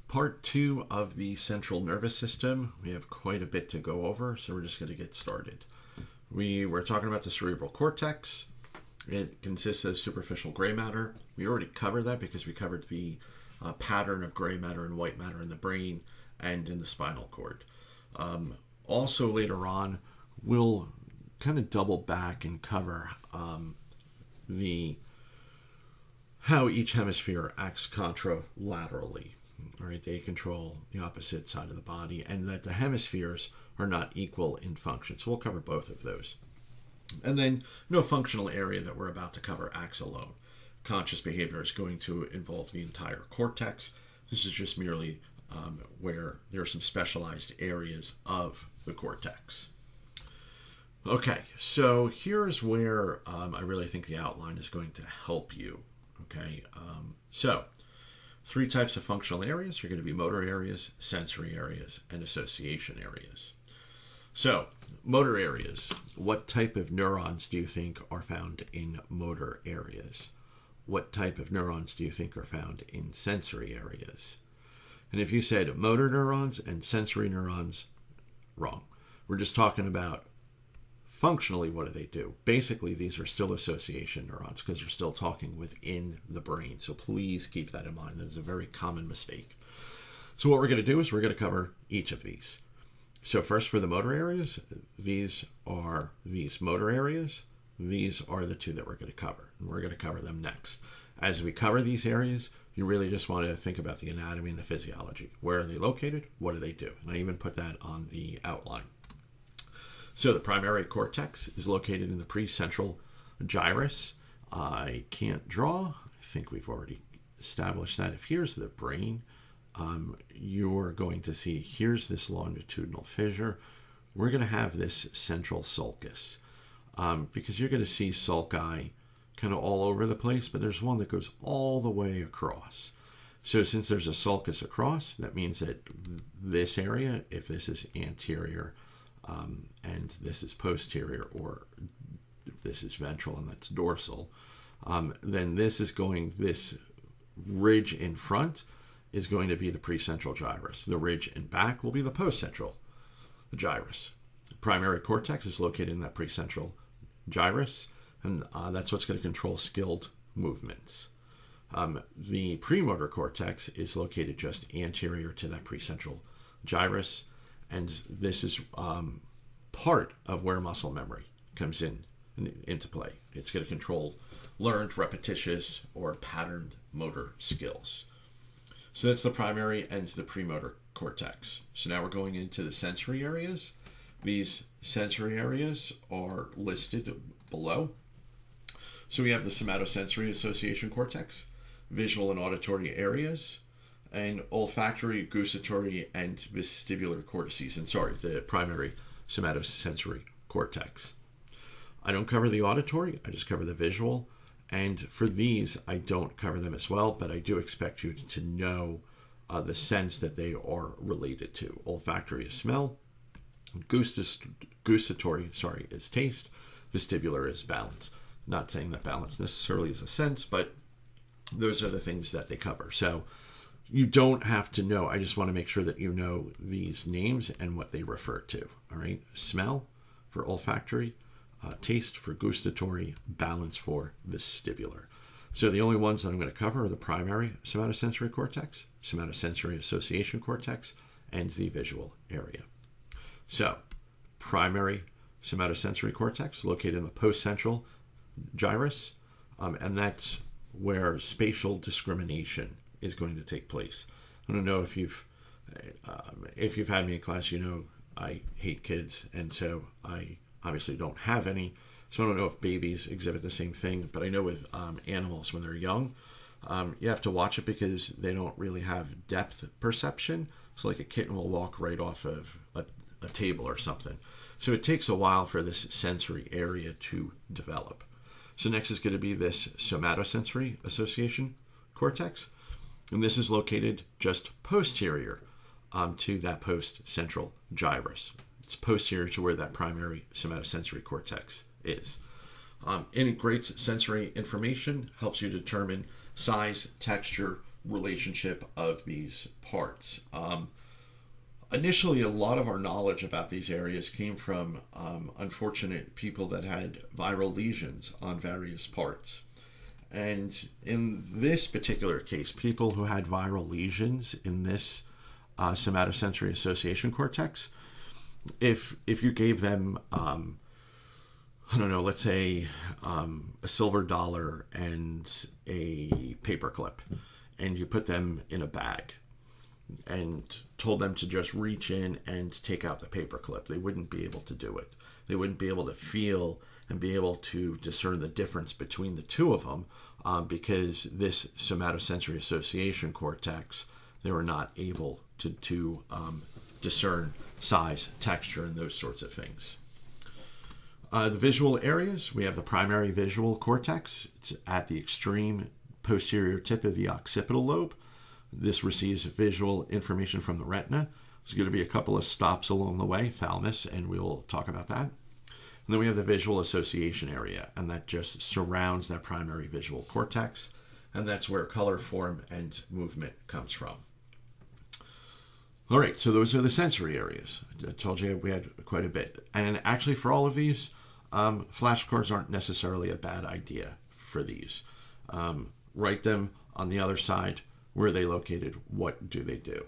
Part 2 of the central nervous system. We have quite a bit to go over, so we're just going to get started. We were talking about the cerebral cortex. It consists of superficial gray matter. We already covered that because we covered the pattern of gray matter and white matter in the brain and in the spinal cord. Also later on, we'll kind of double back and cover how each hemisphere acts contralaterally. All right, they control the opposite side of the body, and that the hemispheres are not equal in function. So we'll cover both of those. And then no functional area that we're about to cover acts alone. Conscious behavior is going to involve the entire cortex. This is just merely where there are some specialized areas of the cortex. Okay, so here's where I really think the outline is going to help you. Okay, so 3 types of functional areas are going to be motor areas, sensory areas, and association areas. So, motor areas. What type of neurons do you think are found in motor areas? What type of neurons do you think are found in sensory areas? And if you said motor neurons and sensory neurons, wrong. We're just talking about functionally, what do? Basically, these are still association neurons because you're still talking within the brain. So please keep that in mind. That is a very common mistake. So what we're going to do is we're going to cover each of these. So first for the motor areas, these are these motor areas. These are the 2 that we're going to cover. And we're going to cover them next. As we cover these areas, you really just want to think about the anatomy and the physiology. Where are they located? What do they do? And I even put that on the outline. So the primary cortex is located in the precentral gyrus. I can't draw. I think we've already established that. If here's the brain, you're going to see here's this longitudinal fissure. We're going to have this central sulcus because you're going to see sulci kind of all over the place, but there's one that goes all the way across. So since there's a sulcus across, that means that this area, if this is anterior, and this is posterior, or if this is ventral and that's dorsal, then this ridge in front is going to be the precentral gyrus. The ridge in back will be the postcentral gyrus. The primary cortex is located in that precentral gyrus, and that's what's going to control skilled movements. The premotor cortex is located just anterior to that precentral gyrus, and this is part of where muscle memory comes into play. It's going to control learned, repetitious, or patterned motor skills. So that's the primary and the premotor cortex. So now we're going into the sensory areas. These sensory areas are listed below. So we have the somatosensory association cortex, visual and auditory areas, and olfactory, gustatory, and vestibular cortices. And the primary somatosensory cortex. I don't cover the auditory, I just cover the visual. And for these, I don't cover them as well, but I do expect you to know the sense that they are related to. Olfactory is smell, gustatory is taste, vestibular is balance. Not saying that balance necessarily is a sense, but those are the things that they cover. So you don't have to know. I just want to make sure that you know these names and what they refer to. All right. Smell for olfactory, taste for gustatory, balance for vestibular. So the only ones that I'm going to cover are the primary somatosensory cortex, somatosensory association cortex, and the visual area. So primary somatosensory cortex located in the postcentral gyrus, and that's where spatial discrimination is going to take place. I don't know if you've had me in class, you know I hate kids, and so I obviously don't have any. So I don't know if babies exhibit the same thing, but I know with animals when they're young, you have to watch it because they don't really have depth perception. So like a kitten will walk right off of a table or something. So it takes a while for this sensory area to develop. So next is going to be this somatosensory association cortex. And this is located just posterior to that post-central gyrus. It's posterior to where that primary somatosensory cortex is. Integrates sensory information, helps you determine size, texture, relationship of these parts. Initially, a lot of our knowledge about these areas came from unfortunate people that had viral lesions on various parts. And in this particular case, people who had viral lesions in this somatosensory association cortex, if you gave them, I don't know, let's say a silver dollar and a paperclip, and you put them in a bag and told them to just reach in and take out the paperclip, they wouldn't be able to do it. They wouldn't be able to feel and be able to discern the difference between the two of them because this somatosensory association cortex, they were not able to discern size, texture, and those sorts of things. The visual areas, we have the primary visual cortex. It's at the extreme posterior tip of the occipital lobe. This receives visual information from the retina. There's going to be a couple of stops along the way, thalamus, and we'll talk about that. And then we have the visual association area, and that just surrounds that primary visual cortex, and that's where color, form, and movement comes from. All right, so those are the sensory areas. I told you we had quite a bit. And actually for all of these, flashcards aren't necessarily a bad idea for these. Write them on the other side. Where are they located? What do they do?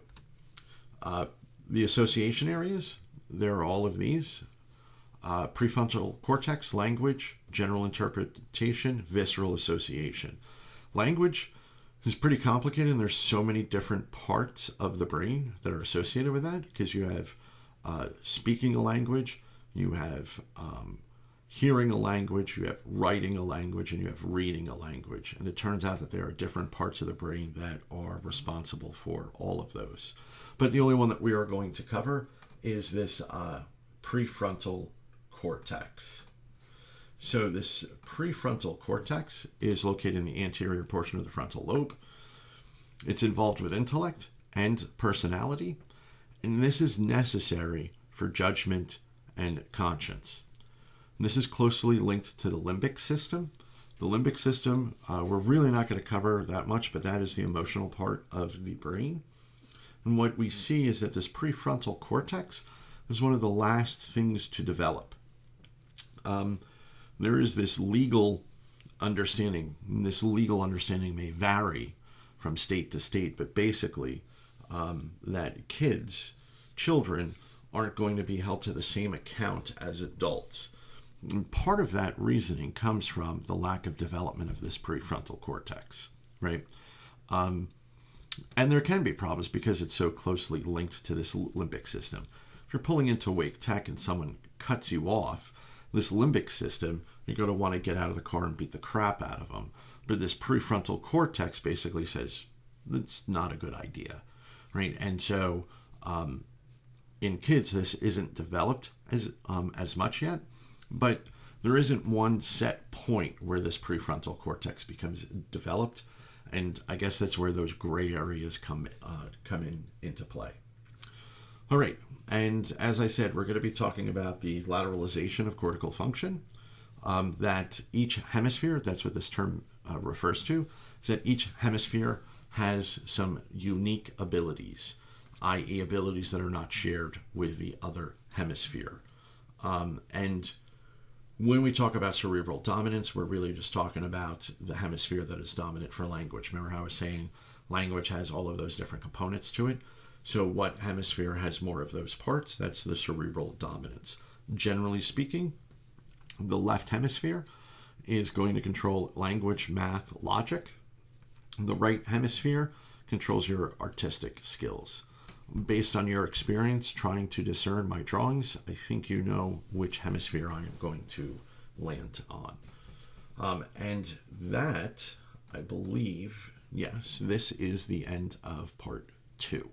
The association areas, there are all of these. Prefrontal cortex, language, general interpretation, visceral association. Language is pretty complicated, and there's so many different parts of the brain that are associated with that, because you have speaking a language, you have hearing a language, you have writing a language, and you have reading a language. And it turns out that there are different parts of the brain that are responsible for all of those. But the only one that we are going to cover is this prefrontal cortex. So this prefrontal cortex is located in the anterior portion of the frontal lobe. It's involved with intellect and personality, and this is necessary for judgment and conscience. This is closely linked to the limbic system. The limbic system, we're really not going to cover that much, but that is the emotional part of the brain. And what we see is that this prefrontal cortex is one of the last things to develop. There is this legal understanding, and this legal understanding may vary from state to state, but basically that children aren't going to be held to the same account as adults. And part of that reasoning comes from the lack of development of this prefrontal cortex, right? And there can be problems because it's so closely linked to this limbic system. If you're pulling into Wake Tech and someone cuts you off, this limbic system, you're going to want to get out of the car and beat the crap out of them. But this prefrontal cortex basically says, that's not a good idea, right? And so in kids, this isn't developed as much yet. But there isn't one set point where this prefrontal cortex becomes developed, and I guess that's where those gray areas come into play. All right, and as I said, we're going to be talking about the lateralization of cortical function. That each hemisphere, that's what this term refers to, is that each hemisphere has some unique abilities, i.e. abilities that are not shared with the other hemisphere. And when we talk about cerebral dominance, we're really just talking about the hemisphere that is dominant for language. Remember how I was saying language has all of those different components to it? So what hemisphere has more of those parts? That's the cerebral dominance. Generally speaking, the left hemisphere is going to control language, math, logic. The right hemisphere controls your artistic skills. Based on your experience trying to discern my drawings, I think you know which hemisphere I am going to land on. And that, I believe, yes, this is the end of part 2.